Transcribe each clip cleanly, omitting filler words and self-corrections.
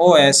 OS,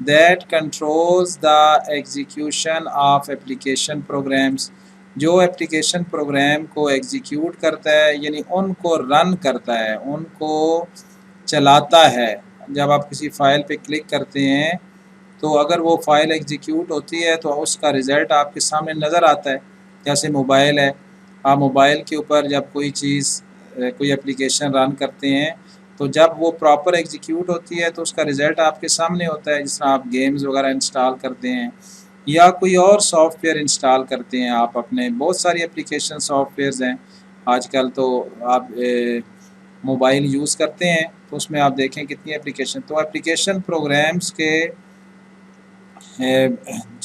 that controls the execution of application programs, جو application program کو execute کرتا ہے یعنی ان کو رن کرتا ہے، ان کو چلاتا ہے۔ جب آپ کسی فائل پہ کلک کرتے ہیں تو اگر وہ فائل ایگزیکیوٹ ہوتی ہے تو اس کا رزلٹ آپ کے سامنے نظر آتا ہے۔ جیسے موبائل ہے، آپ موبائل کے اوپر جب کوئی چیز کوئی اپلیکیشن رن کرتے ہیں تو جب وہ پراپر ایگزیکیوٹ ہوتی ہے تو اس کا رزلٹ آپ کے سامنے ہوتا ہے، جس طرح آپ گیمز وغیرہ انسٹال کرتے ہیں یا کوئی اور سافٹ ویئر انسٹال کرتے ہیں آپ اپنے، بہت ساری اپلیکیشن سافٹ ویئرز ہیں آج کل، تو آپ موبائل یوز کرتے ہیں تو اس میں آپ دیکھیں کتنی اپلیکیشن، تو اپلیکیشن پروگرامز کے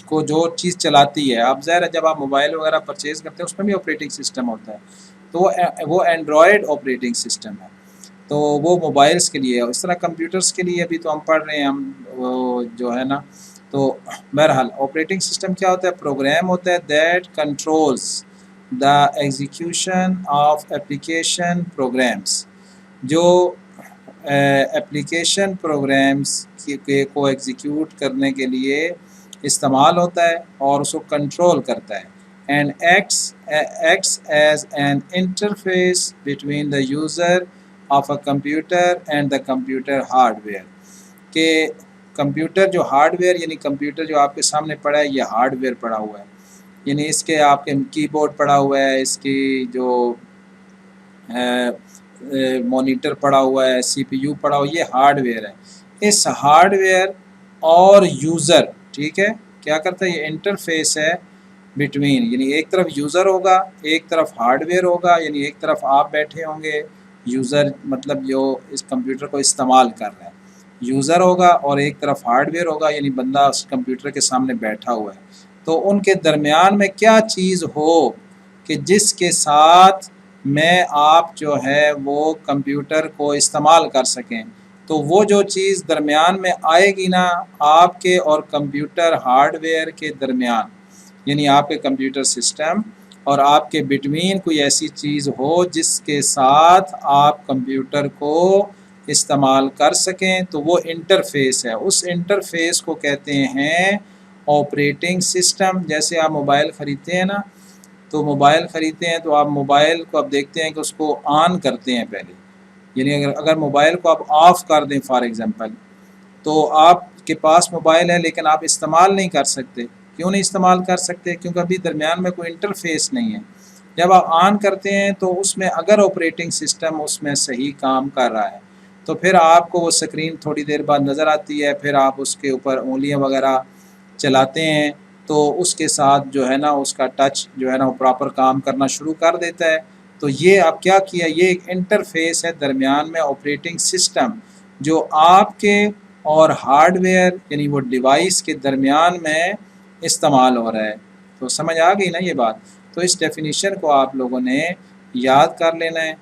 کو جو چیز چلاتی ہے، آپ ظاہر ہے جب آپ موبائل وغیرہ پرچیز کرتے ہیں اس میں بھی آپریٹنگ سسٹم ہوتا ہے، تو وہ اینڈرائڈ آپریٹنگ سسٹم ہے، تو وہ موبائلس کے لیے ہے۔ اس طرح کمپیوٹرز کے لیے ابھی تو ہم پڑھ رہے ہیں، ہم وہ جو ہے نا، تو بہرحال آپریٹنگ سسٹم کیا ہوتا ہے؟ پروگرام ہوتا ہے that controls the execution of application programs, جو اپلیکیشن پروگرامس کو ایگزیکیوٹ کرنے کے لیے استعمال ہوتا ہے اور اس کو کنٹرول کرتا ہے، and acts as an interface between the user of a computer and the computer hard where, کہ کمپیوٹر جو ہارڈ ویئر یعنی کمپیوٹر جو آپ کے سامنے پڑا ہے یہ ہارڈ ویئر پڑا ہوا ہے، یعنی اس کے آپ کے کی بورڈ پڑا ہوا ہے، اس کی جو مانیٹر پڑا ہوا ہے، سی پی یو پڑا ہوا ہے، یہ ہارڈ ویئر ہے۔ اس ہارڈ ویئر اور یوزر، ٹھیک ہے، کیا کرتا ہے؟ یہ انٹرفیس ہے بٹوین، یعنی ایک طرف یوزر ہوگا، ایک طرف ہارڈ ویئر ہوگا، یعنی ایک طرف آپ بیٹھے ہوں گے، یوزر مطلب جو اس کمپیوٹر کو استعمال کر رہا ہے یوزر ہوگا، اور ایک طرف ہارڈ ویئر ہوگا، یعنی بندہ اس کمپیوٹر کے سامنے بیٹھا ہوا ہے۔ تو ان کے درمیان میں کیا چیز ہو کہ جس کے ساتھ میں آپ جو ہے وہ کمپیوٹر کو استعمال کر سکیں، تو وہ جو چیز درمیان میں آئے گی نا آپ کے اور کمپیوٹر ہارڈ ویئر کے درمیان، یعنی آپ کے کمپیوٹر سسٹم اور آپ کے بٹوین کوئی ایسی چیز ہو جس کے ساتھ آپ کمپیوٹر کو استعمال کر سکیں، تو وہ انٹرفیس ہے، اس انٹرفیس کو کہتے ہیں آپریٹنگ سسٹم۔ جیسے آپ موبائل خریدتے ہیں نا، تو موبائل خریدتے ہیں تو آپ موبائل کو اب دیکھتے ہیں کہ اس کو آن کرتے ہیں پہلے، یعنی اگر موبائل کو آپ آف کر دیں فار ایگزامپل، تو آپ کے پاس موبائل ہے لیکن آپ استعمال نہیں کر سکتے۔ کیوں نہیں استعمال کر سکتے؟ کیونکہ ابھی درمیان میں کوئی انٹرفیس نہیں ہے۔ جب آپ آن کرتے ہیں تو اس میں اگر آپریٹنگ سسٹم اس میں صحیح کام کر رہا ہے تو پھر آپ کو وہ سکرین تھوڑی دیر بعد نظر آتی ہے، پھر آپ اس کے اوپر انگلیاں وغیرہ چلاتے ہیں تو اس کے ساتھ جو ہے نا اس کا ٹچ جو ہے نا وہ پراپر کام کرنا شروع کر دیتا ہے۔ تو یہ آپ کیا کیا، یہ ایک انٹرفیس ہے درمیان میں، آپریٹنگ سسٹم جو آپ کے اور ہارڈ ویئر یعنی وہ ڈیوائس کے درمیان میں استعمال ہو رہا ہے۔ تو سمجھ آ گئی نا یہ بات؟ تو اس ڈیفینیشن کو آپ لوگوں نے یاد کر لینا ہے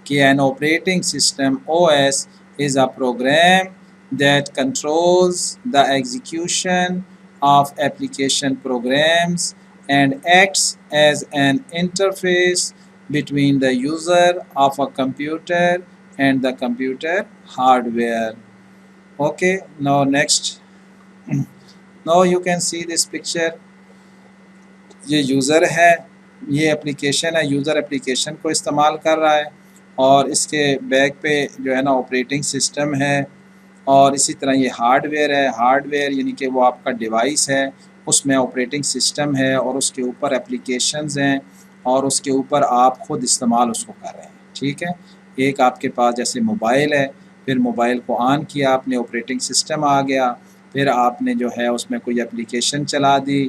کہ an operating system OS is a program that controls the execution of application programs and acts as an interface between the user of a computer and the computer hardware. Okay, now next. Now you can see this picture. یہ user ہے، یہ application ہے، user application کو استعمال کر رہا ہے اور اس کے بیک پہ جو ہے نا آپریٹنگ سسٹم ہے، اور اسی طرح یہ ہارڈ ویئر ہے، ہارڈ ویئر یعنی کہ وہ آپ کا ڈیوائس ہے، اس میں آپریٹنگ سسٹم ہے اور اس کے اوپر اپلیکیشنز ہیں اور اس کے اوپر آپ خود استعمال اس کو کر رہے ہیں، ٹھیک ہے۔ ایک آپ کے پاس جیسے موبائل ہے، پھر موبائل کو آن کیا آپ نے، آپریٹنگ سسٹم آ گیا، پھر آپ نے جو ہے اس میں کوئی اپلیکیشن چلا دی،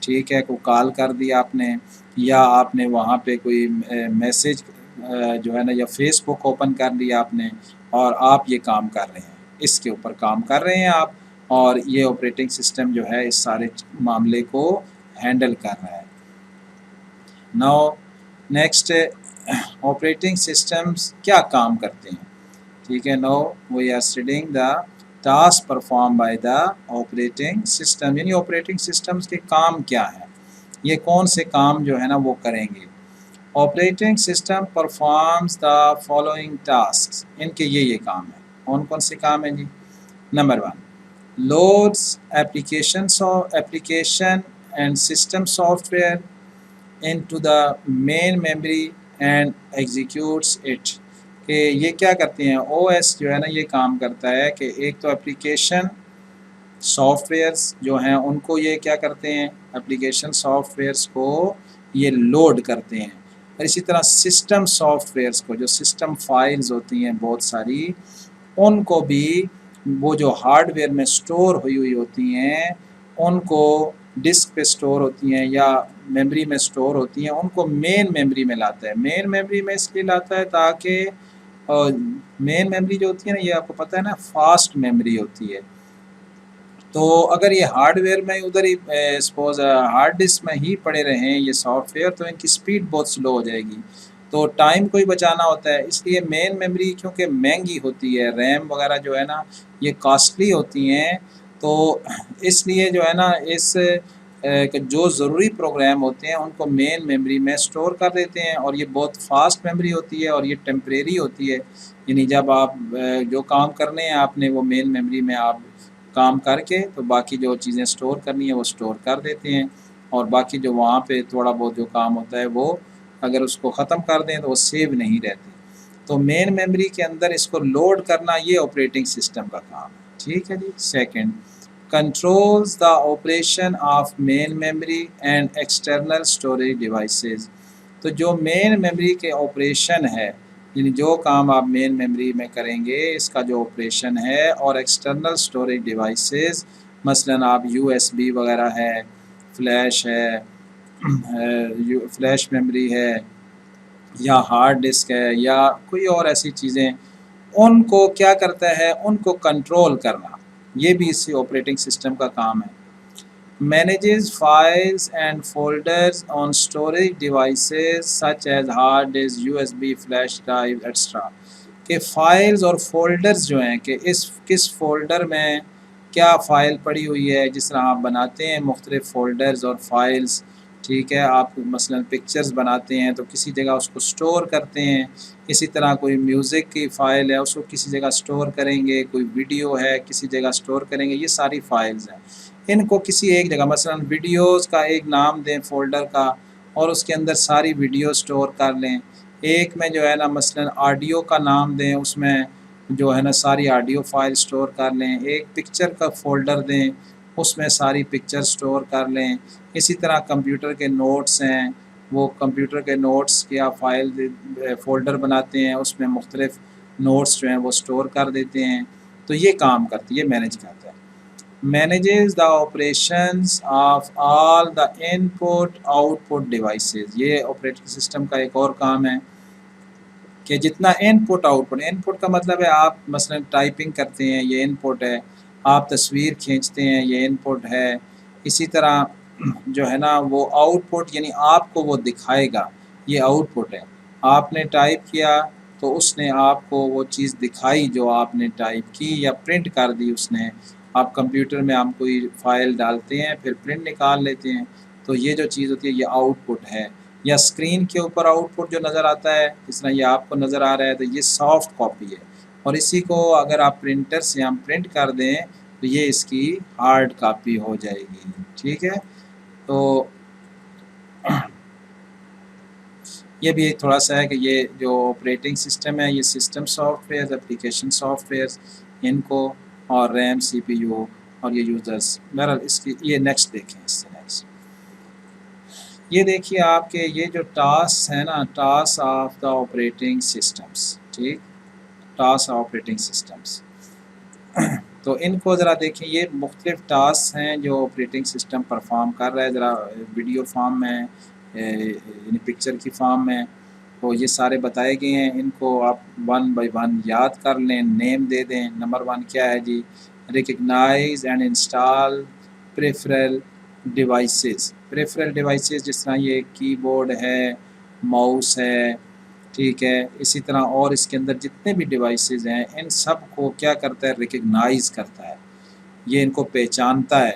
ٹھیک ہے، کوئی کال کر دی آپ نے، یا آپ نے وہاں پہ کوئی میسیج جو ہے نا یا فیس بک اوپن کر لیا آپ نے، اور آپ یہ کام کر رہے ہیں، اس کے اوپر کام کر رہے ہیں آپ، اور یہ آپریٹنگ سسٹم جو ہے اس سارے معاملے کو ہینڈل کر رہا ہے۔ ناؤ نیکسٹ، آپریٹنگ سسٹمز کیا کام کرتے ہیں، ٹھیک ہے۔ Now we are studying the task perform by the operating system, یعنی آپریٹنگ سسٹمز کے کام کیا ہیں، یہ کون سے کام جو ہے نا وہ کریں گے۔ Operating system performs the following task, ان کے یہ کام ہیں، کون کون سے کام ہیں جی؟ Number 1، loads application and system software into the main memory and executes it. کہ یہ کیا کرتے ہیں، او ایس جو ہے نا یہ کام کرتا ہے کہ ایک تو اپلیکیشن سافٹ ویئرس جو ہیں ان کو یہ کیا کرتے ہیں، اپلیکیشن سافٹ ویئرس کو یہ لوڈ کرتے ہیں، اور اسی طرح سسٹم سافٹ ویئرس کو جو سسٹم فائلز ہوتی ہیں بہت ساری ان کو بھی وہ جو ہارڈ ویئر میں سٹور ہوئی ہوتی ہیں ان کو ڈسک پہ سٹور ہوتی ہیں یا میموری میں سٹور ہوتی ہیں ان کو مین میموری میں لاتا ہے. مین میموری میں اس لیے لاتا ہے تاکہ مین میموری جو ہوتی ہے نا یہ آپ کو پتہ ہے نا فاسٹ میموری ہوتی ہے. تو اگر یہ ہارڈ ویئر میں ادھر ہی سپوز ہارڈ ڈسک میں ہی پڑے رہیں یہ سافٹ ویئر تو ان کی سپیڈ بہت سلو ہو جائے گی، تو ٹائم کو ہی بچانا ہوتا ہے. اس لیے مین میموری کیونکہ مہنگی ہوتی ہے، ریم وغیرہ جو ہے نا یہ کاسٹلی ہوتی ہیں، تو اس لیے جو ہے نا اس کہ جو ضروری پروگرام ہوتے ہیں ان کو مین میموری میں سٹور کر دیتے ہیں، اور یہ بہت فاسٹ میموری ہوتی ہے اور یہ ٹیمپریری ہوتی ہے. یعنی جب آپ جو کام کرنے ہیں آپ نے وہ مین میموری میں آپ کام کر کے تو باقی جو چیزیں سٹور کرنی ہے وہ سٹور کر دیتے ہیں، اور باقی جو وہاں پہ تھوڑا بہت جو کام ہوتا ہے وہ اگر اس کو ختم کر دیں تو وہ سیو نہیں رہتے. تو مین میموری کے اندر اس کو لوڈ کرنا یہ آپریٹنگ سسٹم کا کام ہے. ٹھیک ہے جی. Second, controls the operation of main memory and external storage devices. تو جو مین میموری کے آپریشن ہے یعنی جو کام آپ مین میموری میں کریں گے اس کا جو آپریشن ہے، اور ایکسٹرنل اسٹوریج ڈیوائسیز مثلاً آپ یو ایس بی وغیرہ ہے، فلیش ہے، فلیش میموری ہے یا ہارڈ ڈسک ہے یا کوئی اور ایسی چیزیں، ان کو کیا کرتا ہے، ان کو کنٹرول کرنا، یہ بھی اسی آپریٹنگ سسٹم کا کام ہے. manages files and folders on storage devices such as hard disk, USB, flash drive, etc. کہ فائلز اور فولڈرز جو ہیں کہ کس فولڈر میں کیا فائل پڑی ہوئی ہے، جس طرح آپ بناتے ہیں مختلف فولڈرز اور فائلز. ٹھیک ہے، آپ مثلا پکچرز بناتے ہیں تو کسی جگہ اس کو سٹور کرتے ہیں، اسی طرح کوئی میوزک کی فائل ہے اس کو کسی جگہ سٹور کریں گے، کوئی ویڈیو ہے کسی جگہ سٹور کریں گے، یہ ساری فائلز ہیں. ان کو کسی ایک جگہ مثلا ویڈیوز کا ایک نام دیں فولڈر کا اور اس کے اندر ساری ویڈیو سٹور کر لیں. ایک میں جو ہے نا مثلا آڈیو کا نام دیں، اس میں جو ہے نا ساری آڈیو فائل سٹور کر لیں. ایک پکچر کا فولڈر دیں، اس میں ساری پکچر سٹور کر لیں. اسی طرح کمپیوٹر کے نوٹس ہیں، وہ کمپیوٹر کے نوٹس کی آپ فائل فولڈر بناتے ہیں، اس میں مختلف نوٹس جو ہیں وہ سٹور کر دیتے ہیں. تو یہ کام کرتی ہے، مینیج کرتا ہے. manages the operations of all the input output devices. یہ آپریٹنگ سسٹم کا ایک اور کام ہے کہ جتنا انپٹ آؤٹ پٹ کا مطلب ہے آپ مثلا ٹائپنگ کرتے ہیں یہ انپٹ ہے، آپ تصویر کھینچتے ہیں یہ انپٹ ہے. اسی طرح جو ہے نا وہ آؤٹ پٹ یعنی آپ کو وہ دکھائے گا، یہ آؤٹ پٹ ہے. آپ نے ٹائپ کیا تو اس نے آپ کو وہ چیز دکھائی جو آپ نے ٹائپ کی یا پرنٹ کر دی اس نے. آپ کمپیوٹر میں آپ کوئی فائل ڈالتے ہیں پھر پرنٹ نکال لیتے ہیں، تو یہ جو چیز ہوتی ہے یہ آؤٹ پٹ ہے. یا اسکرین کے اوپر آؤٹ پٹ جو نظر آتا ہے جس طرح یہ آپ کو نظر آ رہا ہے تو یہ سافٹ کاپی ہے، اور اسی کو اگر آپ پرنٹر سے ہم پرنٹ کر دیں تو یہ اس کی ہارڈ کاپی ہو جائے گی. ٹھیک ہے، تو یہ بھی تھوڑا سا ہے کہ یہ جو آپریٹنگ سسٹم ہے یہ system software, application software, ان کو اور ریم، سی پی یو اور یہ یوزرز. بہرحال اس کی یہ نیکسٹ دیکھیں. اس سے نیکسٹ یہ دیکھیے آپ کے یہ جو ٹاسک ہیں نا، task of the operating systems. ٹھیک، ٹاسک آپریٹنگ سسٹمس تو ان کو ذرا دیکھیں. یہ مختلف ٹاسک ہیں جو آپریٹنگ سسٹم پرفارم کر رہا ہے. ذرا ویڈیو فارم میں یعنی پکچر کی فارم میں تو یہ سارے بتائے گئے ہیں. ان کو آپ ون بائی ون یاد کر لیں، نیم دے دیں. نمبر 1 کیا ہے جی؟ Recognize and install peripheral devices. Peripheral devices جس طرح یہ کی بورڈ ہے، ماؤس ہے، ٹھیک ہے، اسی طرح اور اس کے اندر جتنے بھی ڈیوائسیز ہیں ان سب کو کیا کرتا ہے؟ ریکگنائز کرتا ہے. یہ ان کو پہچانتا ہے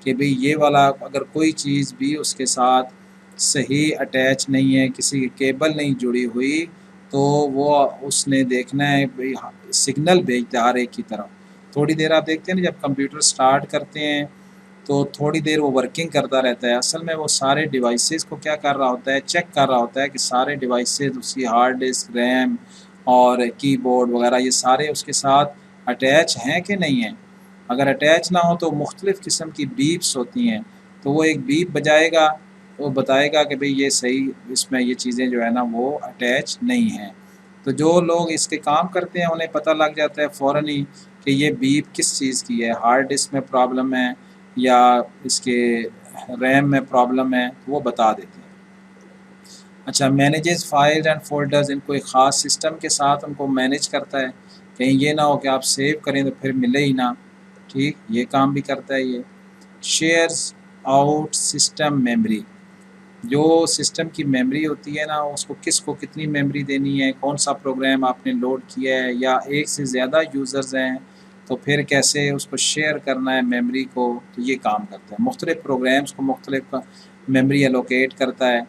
کہ بھئی یہ والا اگر کوئی چیز بھی اس کے ساتھ صحیح اٹیچ نہیں ہے، کسی کی کیبل نہیں جڑی ہوئی، تو وہ اس نے دیکھنا ہے بھئی سگنل بھیجتا ہے ہر ایک کی طرف، تو تھوڑی دیر آپ دیکھتے ہیں نا جب کمپیوٹر سٹارٹ کرتے ہیں تو تھوڑی دیر وہ ورکنگ کرتا رہتا ہے، اصل میں وہ سارے ڈیوائسز کو کیا کر رہا ہوتا ہے، چیک کر رہا ہوتا ہے کہ سارے ڈیوائسز اس کی ہارڈ ڈسک، ریم اور کی بورڈ وغیرہ یہ سارے اس کے ساتھ اٹیچ ہیں کہ نہیں ہیں۔ اگر اٹیچ نہ ہو تو مختلف قسم کی بیپس ہوتی ہیں، تو وہ ایک بیپ بجائے گا، وہ بتائے گا کہ بھئی یہ صحیح اس میں یہ چیزیں جو ہے نا وہ اٹیچ نہیں ہیں۔ تو جو لوگ اس کے کام کرتے ہیں انہیں پتہ لگ جاتا ہے فوراً ہی کہ یہ بیپ کس چیز کی ہے، ہارڈ ڈسک میں پرابلم ہے یا اس کے ریم میں پرابلم ہے، وہ بتا دیتے ہیں۔ اچھا، مینیجز فائل اینڈ فولڈرز، ان کو ایک خاص سسٹم کے ساتھ ان کو مینیج کرتا ہے، کہیں یہ نہ ہو کہ آپ سیو کریں تو پھر ملے ہی نہ، ٹھیک، یہ کام بھی کرتا ہے یہ۔ شیئرز آؤٹ سسٹم میموری، جو سسٹم کی میموری ہوتی ہے نا اس کو کتنی میموری دینی ہے، کون سا پروگرام آپ نے لوڈ کیا ہے یا ایک سے زیادہ یوزرز ہیں تو پھر کیسے اس کو شیئر کرنا ہے میموری کو، تو یہ کام کرتا ہے، مختلف پروگرامز کو مختلف میموری الوکیٹ کرتا ہے،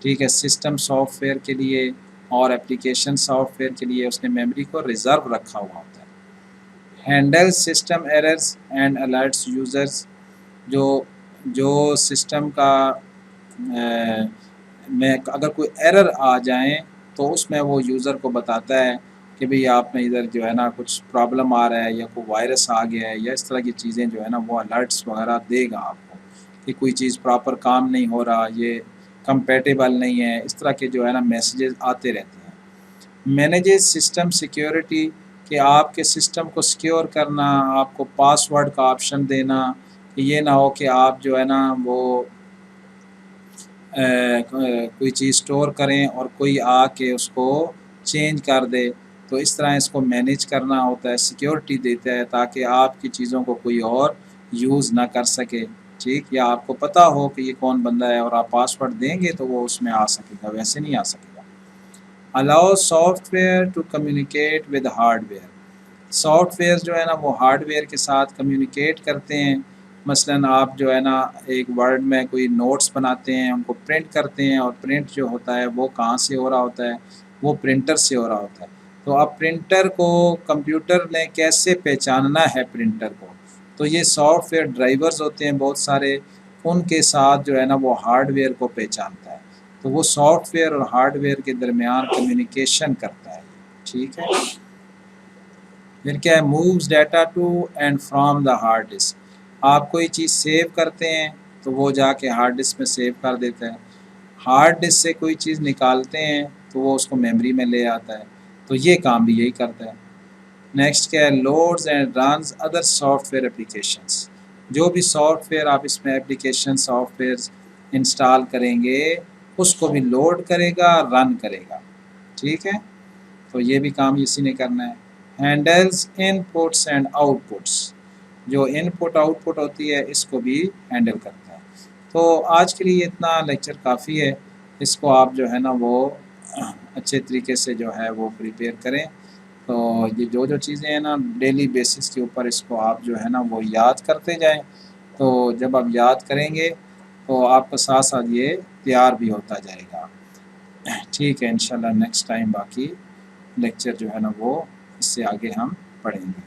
ٹھیک ہے، سسٹم سافٹ ویئر کے لیے اور اپلیکیشن سافٹ ویئر کے لیے اس نے میموری کو ریزرو رکھا ہوا ہوتا ہے۔ Handle system errors and alerts users, جو سسٹم کا میں اگر کوئی ایرر آ جائیں تو اس میں وہ یوزر کو بتاتا ہے کہ بھئی آپ میں ادھر جو ہے نا کچھ پرابلم آ رہا ہے یا کوئی وائرس آ گیا ہے یا اس طرح کی چیزیں جو ہے نا وہ الرٹس وغیرہ دے گا آپ کو کہ کوئی چیز پراپر کام نہیں ہو رہا، یہ کمپیٹیبل نہیں ہے، اس طرح کے جو ہے نا میسیجز آتے رہتے ہیں۔ مینیجز سسٹم سیکیورٹی، کہ آپ کے سسٹم کو سیکیور کرنا، آپ کو پاس ورڈ کا آپشن دینا کہ یہ نہ ہو کہ آپ جو ہے نا وہ کوئی چیز اسٹور کریں اور کوئی آ کے اس کو چینج کر دے، تو اس طرح اس کو مینیج کرنا ہوتا ہے، سیکیورٹی دیتا ہے تاکہ آپ کی چیزوں کو کوئی اور یوز نہ کر سکے، ٹھیک، یا آپ کو پتہ ہو کہ یہ کون بندہ ہے اور آپ پاسورڈ دیں گے تو وہ اس میں آ سکے گا، ویسے نہیں آ سکے گا۔ Allow software to communicate with hardware, software جو ہے نا وہ ہارڈ ویئر کے ساتھ کمیونیکیٹ کرتے ہیں، مثلاً آپ جو ہے نا ایک ورڈ میں کوئی نوٹس بناتے ہیں، ان کو پرنٹ کرتے ہیں، اور پرنٹ جو ہوتا ہے وہ کہاں سے ہو رہا ہوتا ہے، وہ پرنٹر سے ہو رہا ہوتا ہے، تو اب پرنٹر کو کمپیوٹر نے کیسے پہچاننا ہے پرنٹر کو، تو یہ سافٹ ویئر ڈرائیورز ہوتے ہیں بہت سارے، ان کے ساتھ جو ہے نا وہ ہارڈ ویئر کو پہچانتا ہے، تو وہ سافٹ ویئر اور ہارڈ ویئر کے درمیان کمیونیکیشن کرتا ہے، ٹھیک ہے۔ پھر کیا ہے، moves data to and from the hard disk, آپ کوئی چیز سیو کرتے ہیں تو وہ جا کے ہارڈ ڈسک میں سیو کر دیتا ہے، ہارڈ ڈسک سے کوئی چیز نکالتے ہیں تو وہ اس کو میموری میں لے آتا ہے، تو یہ کام بھی یہی کرتا ہے۔ نیکسٹ کیا ہے، loads and runs other soft where applications, جو بھی سافٹ ویئر آپ اس میں اپلیکیشن سافٹ ویئر انسٹال کریں گے اس کو بھی لوڈ کرے گا، رن کرے گا، ٹھیک ہے، تو یہ بھی کام اسی نے کرنا ہے۔ ہینڈلز ان پٹس اینڈ آؤٹ پٹس، جو ان پٹ آؤٹ پٹ ہوتی ہے اس کو بھی ہینڈل کرتا ہے۔ تو آج کے لیے اتنا لیکچر کافی ہے، اس کو آپ جو ہے نا وہ اچھے طریقے سے جو ہے وہ پریپیئر کریں، تو یہ جو چیزیں ہیں نا ڈیلی بیسس کے اوپر اس کو آپ جو ہے نا وہ یاد کرتے جائیں، تو جب آپ یاد کریں گے تو آپ کا ساتھ ساتھ یہ تیار بھی ہوتا جائے گا، ٹھیک ہے۔ انشاءاللہ نیکسٹ ٹائم باقی لیکچر جو ہے نا وہ اس سے آگے ہم پڑھیں گے۔